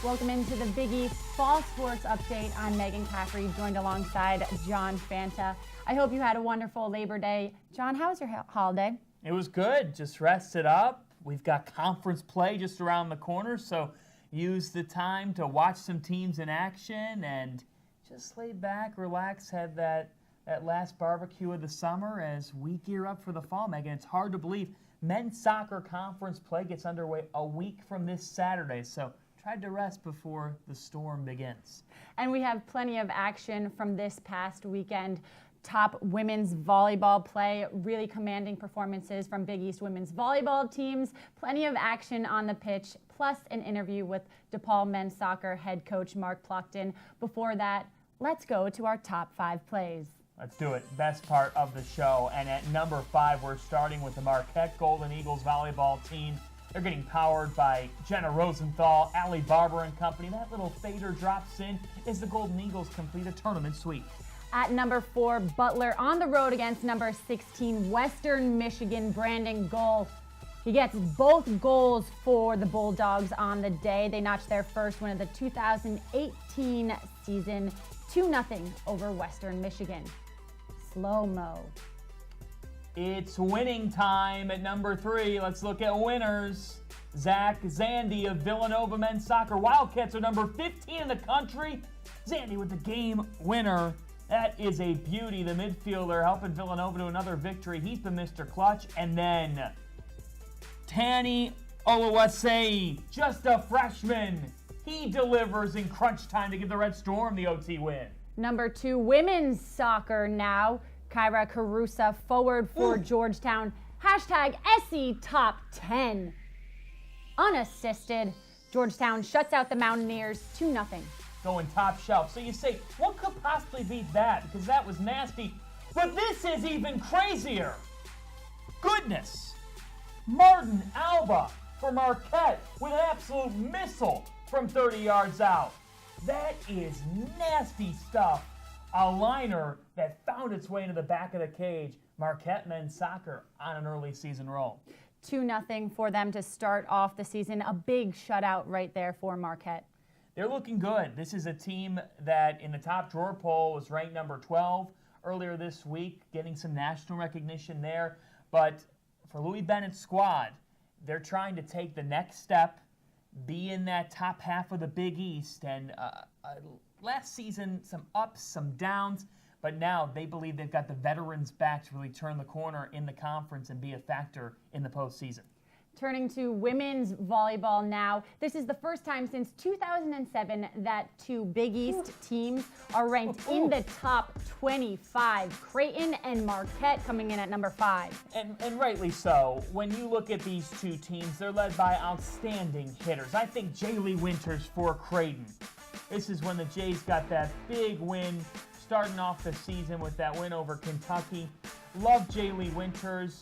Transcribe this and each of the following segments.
Welcome into the Big East Fall Sports Update. I'm Meghan Caffrey, joined alongside John Fanta. I hope you had a wonderful Labor Day. John, how was your holiday? It was good. Just rested up. We've got conference play just around the corner, so use the time to watch some teams in action and just lay back, relax, have that last barbecue of the summer as we gear up for the fall, Meghan. It's hard to believe men's soccer conference play gets underway a week from this Saturday, so tried to rest before the storm begins. And we have plenty of action from this past weekend. Top women's volleyball play, really commanding performances from Big East women's volleyball teams. Plenty of action on the pitch, plus an interview with DePaul men's soccer head coach Mark Plotkin. Before that, let's go to our top 5 plays. Let's do it. Best part of the show. And at number 5, we're starting with the Marquette Golden Eagles volleyball team. They're getting powered by Jenna Rosenthal, Allie Barber and company. That little fader drops in as the Golden Eagles complete a tournament sweep. At number 4, Butler on the road against number 16, Western Michigan, Brandon Goal. He gets both goals for the Bulldogs on the day. They notched their first win of the 2018 season, 2-0 over Western Michigan. Slow-mo. It's winning time at number 3. Let's look at winners. Zach Zandy of Villanova men's soccer. Wildcats are number 15 in the country. Zandy with the game winner. That is a beauty. The midfielder helping Villanova to another victory. He's been Mr. Clutch. And then Tani Oluwase, just a freshman. He delivers in crunch time to give the Red Storm the OT win. Number 2, women's soccer now. Kyra Carusa, forward for Georgetown. Hashtag SC Top 10. Unassisted, Georgetown shuts out the Mountaineers 2-0. Going top shelf. So you say, what could possibly beat that? Because that was nasty. But this is even crazier. Goodness. Martin Alba for Marquette with an absolute missile from 30 yards out. That is nasty stuff. A liner that found its way into the back of the cage. Marquette men's soccer on an early season roll. 2-0 for them to start off the season. A big shutout right there for Marquette. They're looking good. This is a team that in the top drawer poll was ranked number 12 earlier this week, getting some national recognition there. But for Louis Bennett's squad, they're trying to take the next step, be in that top half of the Big East. And last season, some ups, some downs. But now they believe they've got the veterans back to really turn the corner in the conference and be a factor in the postseason. Turning to women's volleyball now. This is the first time since 2007 that 2 Big East teams are ranked in the top 25. Creighton and Marquette coming in at number 5. And rightly so. When you look at these 2 teams, they're led by outstanding hitters. I think Jaylee Winters for Creighton. This is when the Jays got that big win, starting off the season with that win over Kentucky. Love Jaylee Winters.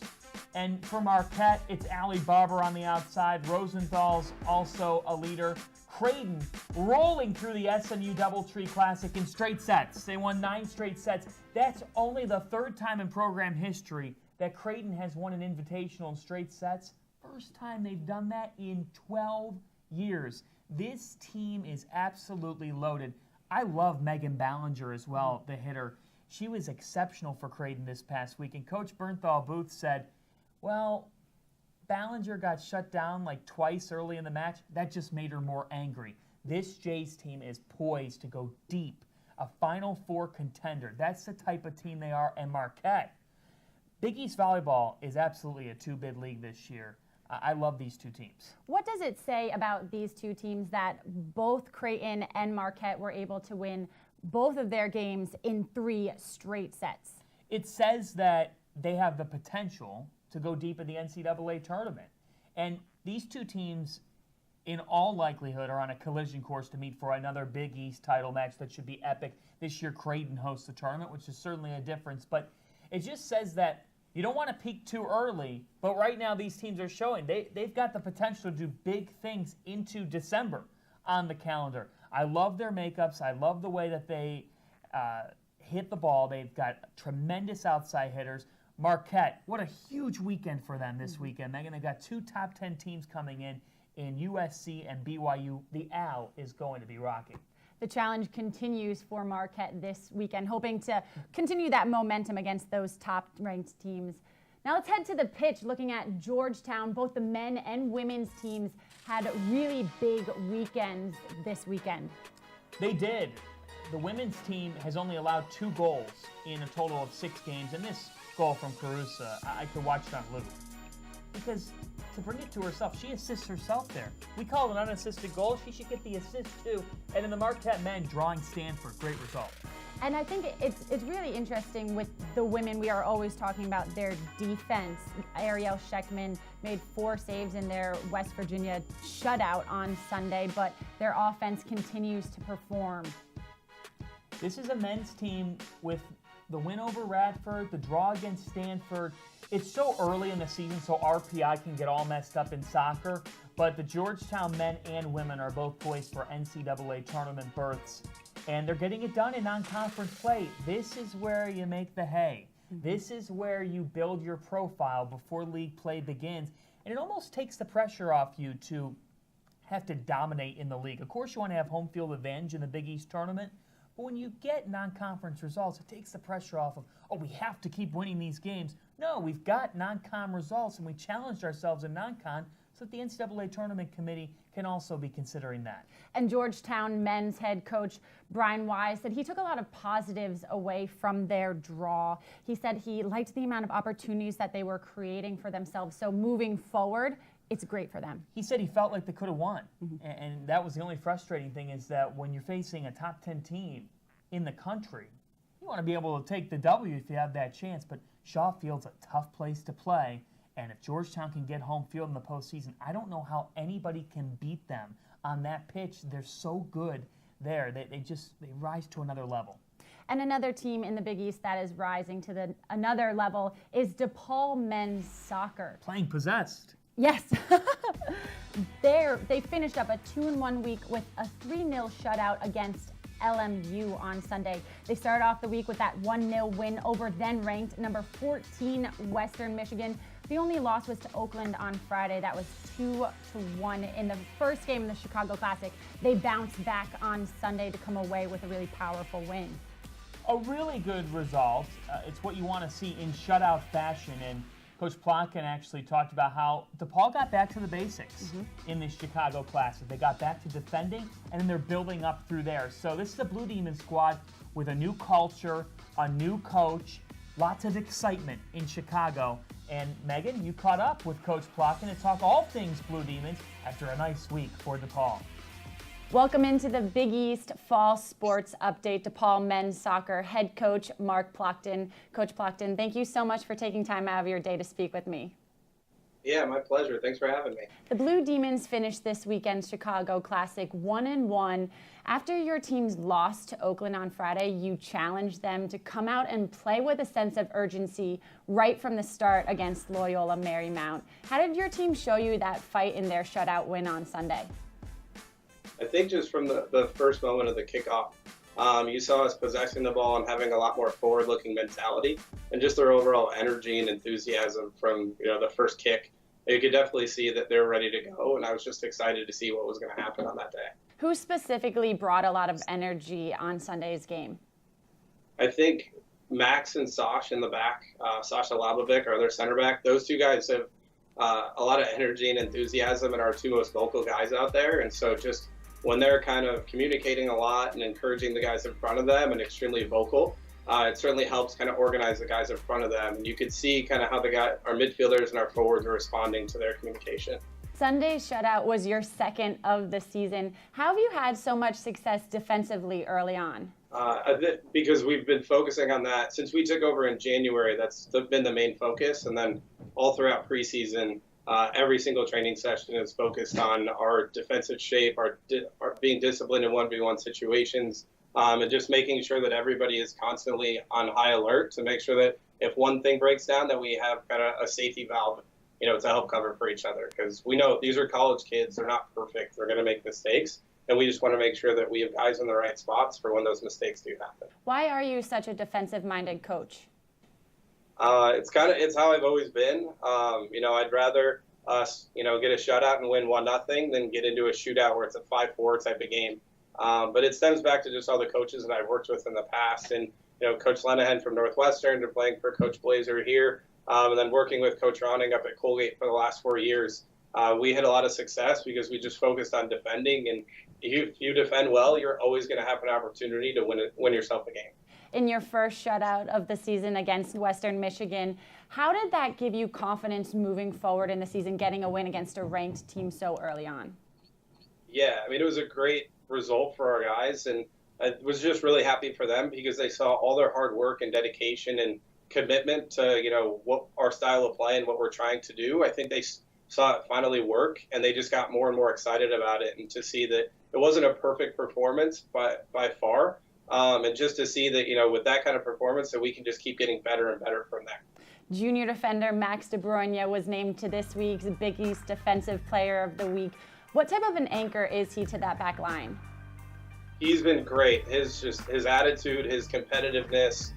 And for Marquette, it's Allie Barber on the outside. Rosenthal's also a leader. Creighton rolling through the SMU Doubletree Classic in straight sets. They won 9 straight sets. That's only the 3rd time in program history that Creighton has won an invitational in straight sets. First time they've done that in 12 years. This team is absolutely loaded. I love Megan Ballinger as well, the hitter. She was exceptional for Creighton this past week. And Coach Bernthal Booth said, well, Ballinger got shut down like twice early in the match. That just made her more angry. This Jays team is poised to go deep, a Final Four contender. That's the type of team they are. And Marquette, Big East volleyball is absolutely a 2-bid league this year. I love these 2 teams. What does it say about these 2 teams that both Creighton and Marquette were able to win both of their games in 3 straight sets? It says that they have the potential to go deep in the NCAA tournament. And these 2 teams, in all likelihood, are on a collision course to meet for another Big East title match that should be epic. This year, Creighton hosts the tournament, which is certainly a difference. But it just says that you don't want to peak too early, but right now these teams are showing they've got the potential to do big things into December on the calendar. I love their makeups. I love the way that they hit the ball. They've got tremendous outside hitters. Marquette, what a huge weekend for them this weekend. Meghan, they've got 2 top 10 teams coming in in USC and BYU, the Owl is going to be rocking. The challenge continues for Marquette this weekend, hoping to continue that momentum against those top-ranked teams. Now let's head to the pitch, looking at Georgetown. Both the men and women's teams had really big weekends this weekend. They did. The women's team has only allowed 2 goals in a total of 6 games, and this goal from Carusa, I could watch it on loop. Because to bring it to herself, she assists herself there. We call it an unassisted goal. She should get the assist too. And in the Marquette men drawing Stanford, great result. And I think it's really interesting with the women. We are always talking about their defense. Ariel Scheckman made 4 saves in their West Virginia shutout on Sunday, but their offense continues to perform. This is a men's team with the win over Radford, the draw against Stanford. It's so early in the season, so RPI can get all messed up in soccer, but the Georgetown men and women are both poised for NCAA tournament berths, and they're getting it done in non-conference play. This is where you make the hay. This is where you build your profile before league play begins, and it almost takes the pressure off you to have to dominate in the league. Of course, you want to have home field advantage in the Big East tournament, but when you get non-conference results, it takes the pressure off of, oh, we have to keep winning these games. No, we've got non-con results, and we challenged ourselves in non-con so that the NCAA Tournament Committee can also be considering that. And Georgetown men's head coach Brian Wise said he took a lot of positives away from their draw. He said he liked the amount of opportunities that they were creating for themselves. So moving forward, it's great for them. He said he felt like they could have won. And that was the only frustrating thing, is that when you're facing a top 10 team in the country, you want to be able to take the W if you have that chance. But Shaw Field's a tough place to play. And if Georgetown can get home field in the postseason, I don't know how anybody can beat them on that pitch. They're so good there. They rise to another level. And another team in the Big East that is rising to another level is DePaul men's soccer. Playing possessed. Yes. They finished up a 2-1 week with a 3-0 shutout against LMU on Sunday. They started off the week with that 1-0 win over then-ranked number 14 Western Michigan. The only loss was to Oakland on Friday. That was 2-1 in the first game of the Chicago Classic. They bounced back on Sunday to come away with a really powerful win. A really good result. It's what you want to see in shutout fashion. And Coach Plotkin actually talked about how DePaul got back to the basics in this Chicago Classic. They got back to defending, and then they're building up through there. So this is a Blue Demon squad with a new culture, a new coach, lots of excitement in Chicago. And Meghan, you caught up with Coach Plotkin to talk all things Blue Demons after a nice week for DePaul. Welcome into the Big East Fall Sports Update. DePaul men's soccer head coach Mark Plotkin. Coach Plotkin, thank you so much for taking time out of your day to speak with me. Yeah, my pleasure. Thanks for having me. The Blue Demons finished this weekend's Chicago Classic 1-1. After your teams lost to Oakland on Friday, you challenged them to come out and play with a sense of urgency right from the start against Loyola Marymount. How did your team show you that fight in their shutout win on Sunday? I think just from the first moment of the kickoff, you saw us possessing the ball and having a lot more forward-looking mentality, and just their overall energy and enthusiasm from the first kick. You could definitely see that they're ready to go, and I was just excited to see what was going to happen on that day. Who specifically brought a lot of energy on Sunday's game? I think Max and Sash in the back, Sasha Labovic, are their center back. Those two guys have a lot of energy and enthusiasm and are our two most vocal guys out there, and so just when they're kind of communicating a lot and encouraging the guys in front of them and extremely vocal, it certainly helps kind of organize the guys in front of them. And you could see kind of how our midfielders and our forwards are responding to their communication. Sunday's shutout was your second of the season. How have you had so much success defensively early on? Because we've been focusing on that since we took over in January. That's been the main focus. And then all throughout preseason, every single training session is focused on our defensive shape, our being disciplined in 1v1 situations, and just making sure that everybody is constantly on high alert to make sure that if one thing breaks down, that we have kind of a safety valve, to help cover for each other. Because we know these are college kids; they're not perfect; they're going to make mistakes, and we just want to make sure that we have guys in the right spots for when those mistakes do happen. Why are you such a defensive-minded coach? It's how I've always been. I'd rather us, get a shutout and win 1-0, then get into a shootout where it's a 5-4 type of game. But it stems back to just all the coaches that I've worked with in the past. And, Coach Lenahan from Northwestern to playing for Coach Blazer here, and then working with Coach Ronning up at Colgate for the last 4 years. We had a lot of success because we just focused on defending. And if you defend well, you're always going to have an opportunity to win yourself a game. In your first shutout of the season against Western Michigan, how did that give you confidence moving forward in the season, getting a win against a ranked team so early on? Yeah, it was a great result for our guys, and I was just really happy for them because they saw all their hard work and dedication and commitment to, what our style of play and what we're trying to do. I think they saw it finally work, and they just got more and more excited about it, and to see that it wasn't a perfect performance by far. And just to see that, with that kind of performance, that we can just keep getting better and better from there. Junior defender Max De Bruyne was named to this week's Big East Defensive Player of the Week. What type of an anchor is he to that back line? He's been great. His attitude, his competitiveness,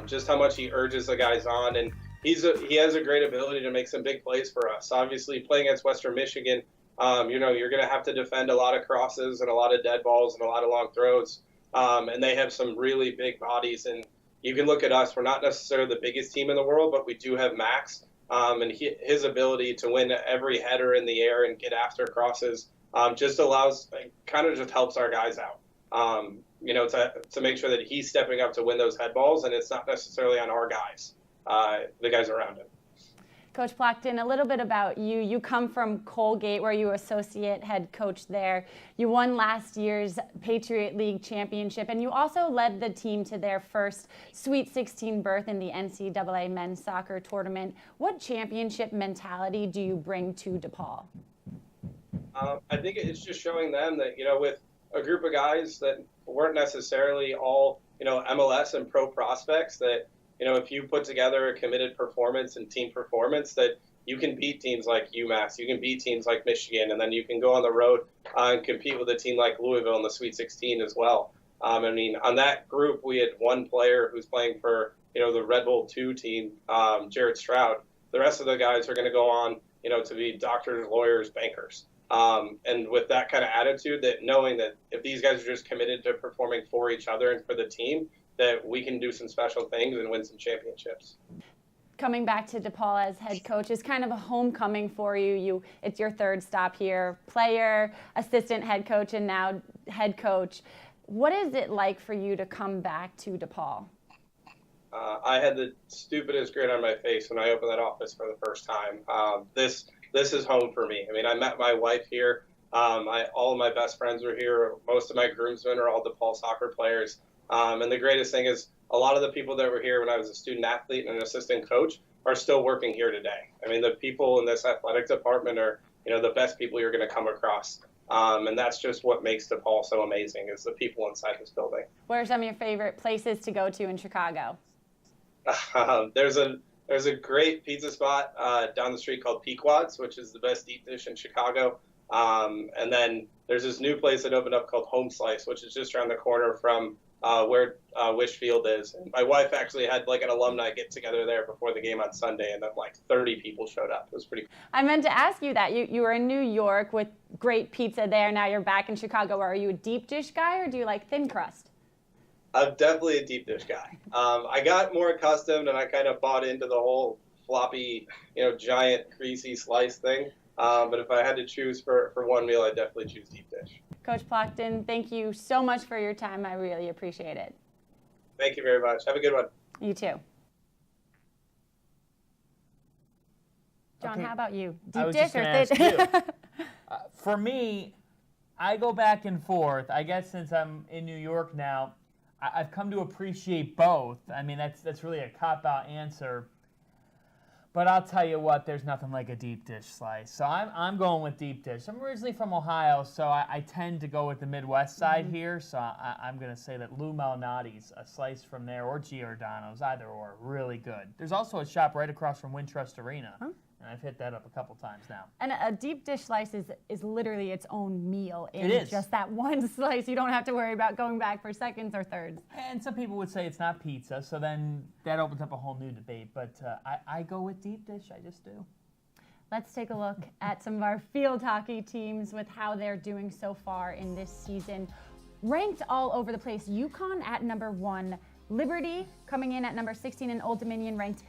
just how much he urges the guys on, and he has a great ability to make some big plays for us. Obviously, playing against Western Michigan, you're going to have to defend a lot of crosses and a lot of dead balls and a lot of long throws. And they have some really big bodies. And you can look at us. We're not necessarily the biggest team in the world, but we do have Max. And his ability to win every header in the air and get after crosses just helps our guys out. To make sure that he's stepping up to win those head balls, and it's not necessarily on our guys, the guys around him. Coach Plotkin, a little bit about you. You come from Colgate, where you were associate head coach there. You won last year's Patriot League championship, and you also led the team to their first Sweet 16 berth in the NCAA men's soccer tournament. What championship mentality do you bring to DePaul? I think it's just showing them that, with a group of guys that weren't necessarily all, MLS and pro prospects, that if you put together a committed performance and team performance, that you can beat teams like UMass, you can beat teams like Michigan, and then you can go on the road and compete with a team like Louisville in the Sweet 16 as well. On that group, we had one player who's playing for, the Red Bull 2 team, Jared Stroud. The rest of the guys are going to go on, to be doctors, lawyers, bankers. And with that kind of attitude, that knowing that if these guys are just committed to performing for each other and for the team, that we can do some special things and win some championships. Coming back to DePaul as head coach is kind of a homecoming for you. It's your third stop here. Player, assistant head coach, and now head coach. What is it like for you to come back to DePaul? I had the stupidest grin on my face when I opened that office for the first time. This is home for me. I met my wife here. All of my best friends are here. Most of my groomsmen are all DePaul soccer players. And the greatest thing is a lot of the people that were here when I was a student athlete and an assistant coach are still working here today. The people in this athletic department are, the best people you're going to come across. And that's just what makes DePaul so amazing, is the people inside this building. What are some of your favorite places to go to in Chicago? There's a great pizza spot down the street called Pequod's, which is the best deep dish in Chicago. And then there's this new place that opened up called Home Slice, which is just around the corner from where Wish Field is. And my wife actually had an alumni get together there before the game on Sunday, and then 30 people showed up. It was pretty cool. I meant to ask you that. You were in New York with great pizza there. Now you're back in Chicago. Are you a deep dish guy, or do you like thin crust? I'm definitely a deep dish guy. I got more accustomed, and I kind of bought into the whole floppy, giant greasy slice thing. But if I had to choose for one meal, I'd definitely choose deep dish. Coach Plotkin, thank you so much for your time. I really appreciate it. Thank you very much. Have a good one. You too. John, how about you? Deep dish or thin? For me, I go back and forth. I guess since I'm in New York now, I've come to appreciate both. That's really a cop-out answer. But I'll tell you what, there's nothing like a deep dish slice. So I'm going with deep dish. I'm originally from Ohio, so I tend to go with the Midwest side here. So I'm going to say that Lou Malnati's, a slice from there, or Giordano's, either or, really good. There's also a shop right across from Wintrust Arena. Huh? And I've hit that up a couple times now. And a deep dish slice is literally its own meal in It is. just that one slice. You don't have to worry about going back for seconds or thirds. And some people would say it's not pizza, so then that opens up a whole new debate. But I go with deep dish. I just do. Let's take a look at some of our field hockey teams with how they're doing so far in this season. Ranked all over the place, Yukon at number 1, Liberty coming in at number 16, and Old Dominion ranked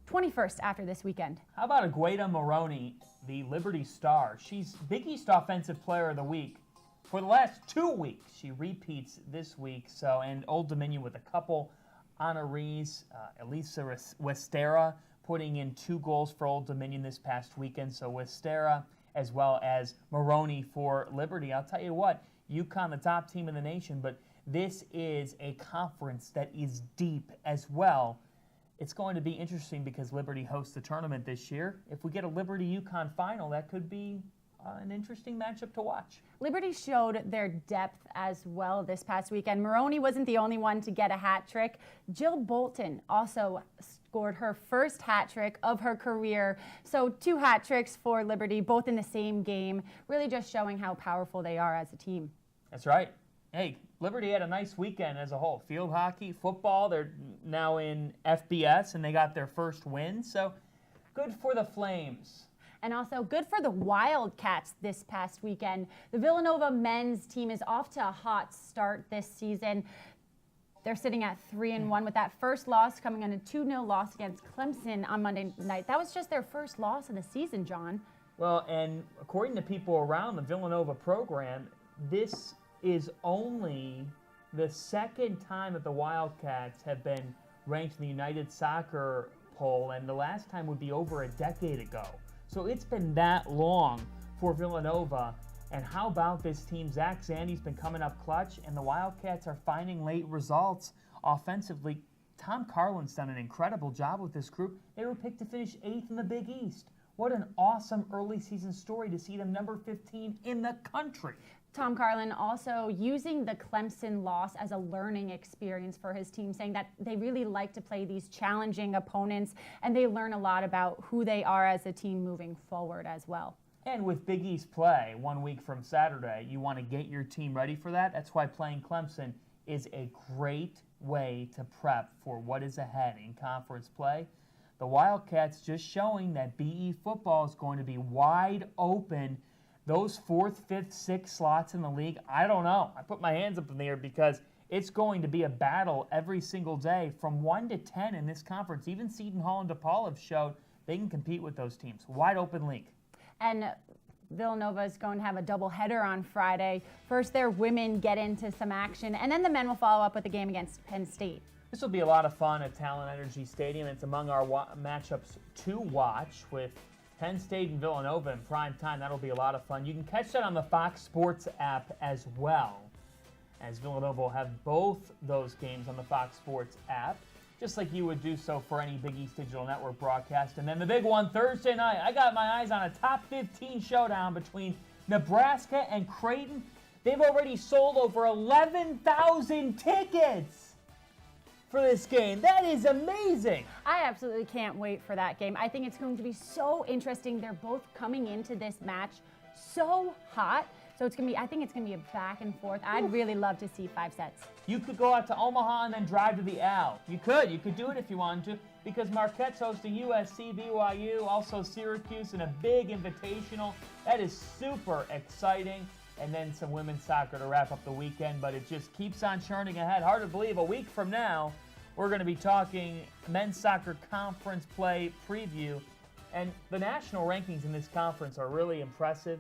21st after this weekend. How about Agueda Maroney, the Liberty star? She's Big East Offensive Player of the Week for the last 2 weeks. She repeats this week. And Old Dominion with a couple honorees. Elisa Westera putting in 2 goals for Old Dominion this past weekend. So Westera as well as Maroney for Liberty. I'll tell you what, UConn, the top team in the nation, but this is a conference that is deep as well. It's going to be interesting because Liberty hosts the tournament this year. If we get a Liberty-UConn final, that could be an interesting matchup to watch. Liberty showed their depth as well this past weekend. Maroney wasn't the only one to get a hat trick. Jill Bolton also scored her first hat trick of her career. So 2 hat tricks for Liberty, both in the same game, really just showing how powerful they are as a team. That's right. Hey, Liberty had a nice weekend as a whole. Field hockey, football, they're now in FBS and they got their first win. So good for the Flames. And also good for the Wildcats this past weekend. The Villanova men's team is off to a hot start this season. They're sitting at 3-1 with that first loss coming on a 2-0 loss against Clemson on Monday night. That was just their first loss of the season, John. Well, and according to people around the Villanova program, this is only the second time that the Wildcats have been ranked in the United Soccer poll, and the last time would be over a decade ago. So it's been that long for Villanova. And how about this team? Zach Zandy's been coming up clutch, and the Wildcats are finding late results offensively. Tom Carlin's done an incredible job with this group. They were picked to finish 8th in the Big East. What an awesome early season story to see them number 15 in the country. Tom Carlin also using the Clemson loss as a learning experience for his team, saying that they really like to play these challenging opponents and they learn a lot about who they are as a team moving forward as well. And with Big East play 1 week from Saturday, you want to get your team ready for that. That's why playing Clemson is a great way to prep for what is ahead in conference play. The Wildcats just showing that BE football is going to be wide open. Those 4th, 5th, 6th slots in the league, I don't know. I put my hands up in the air because it's going to be a battle every single day from 1 to 10 in this conference. Even Seton Hall and DePaul have showed they can compete with those teams. Wide open league. And Villanova is going to have a doubleheader on Friday. First, their women get into some action, and then the men will follow up with a game against Penn State. This will be a lot of fun at Talent Energy Stadium. It's among our matchups to watch with Penn State and Villanova in prime time. That'll be a lot of fun. You can catch that on the Fox Sports app as well, as Villanova will have both those games on the Fox Sports app, just like you would do so for any Big East Digital Network broadcast. And then the big one Thursday night, I got my eyes on a top 15 showdown between Nebraska and Creighton. They've already sold over 11,000 tickets for this game. That is amazing. I absolutely can't wait for that game. I think it's going to be so interesting. They're both coming into this match so hot. So it's going to be, I think it's going to be a back and forth. I'd really love to see 5 sets. You could go out to Omaha and then drive to the Al. You could do it if you wanted to, because Marquette's hosting USC, BYU, also Syracuse in a big invitational. That is super exciting. And then some women's soccer to wrap up the weekend, but it just keeps on churning ahead. Hard to believe a week from now, we're going to be talking men's soccer conference play preview. And the national rankings in this conference are really impressive,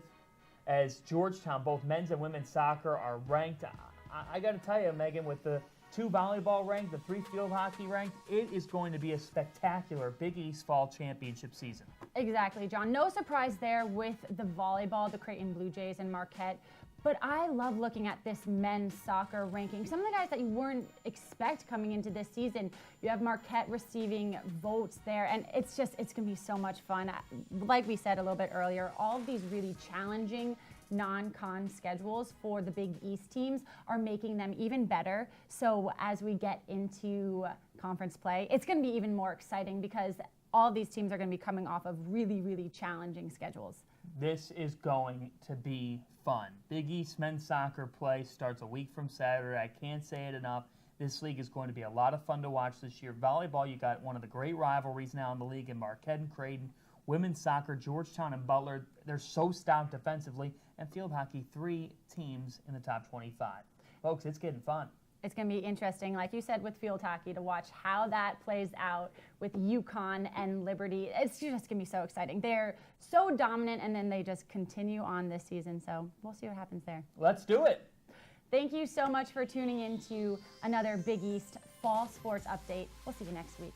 as Georgetown, both men's and women's soccer, are ranked. I got to tell you, Megan, with the 2 volleyball ranked, the 3 field hockey ranked, it is going to be a spectacular Big East Fall Championship season. Exactly, John. No surprise there with the volleyball, the Creighton Blue Jays and Marquette. But I love looking at this men's soccer ranking. Some of the guys that you wouldn't expect coming into this season. You have Marquette receiving votes there, and it's going to be so much fun. Like we said a little bit earlier, all of these really challenging non-con schedules for the Big East teams are making them even better. So as we get into conference play, it's going to be even more exciting because all of these teams are going to be coming off of really, really challenging schedules. This is going to be fun. Big East men's soccer play starts a week from Saturday. I can't say it enough. This league is going to be a lot of fun to watch this year. Volleyball, you got one of the great rivalries now in the league in Marquette and Creighton. Women's soccer, Georgetown and Butler, they're so stout defensively. And field hockey, 3 teams in the top 25. Folks, it's getting fun. It's going to be interesting, like you said, with field hockey, to watch how that plays out with UConn and Liberty. It's just going to be so exciting. They're so dominant, and then they just continue on this season. So we'll see what happens there. Let's do it. Thank you so much for tuning in to another Big East Fall Sports Update. We'll see you next week.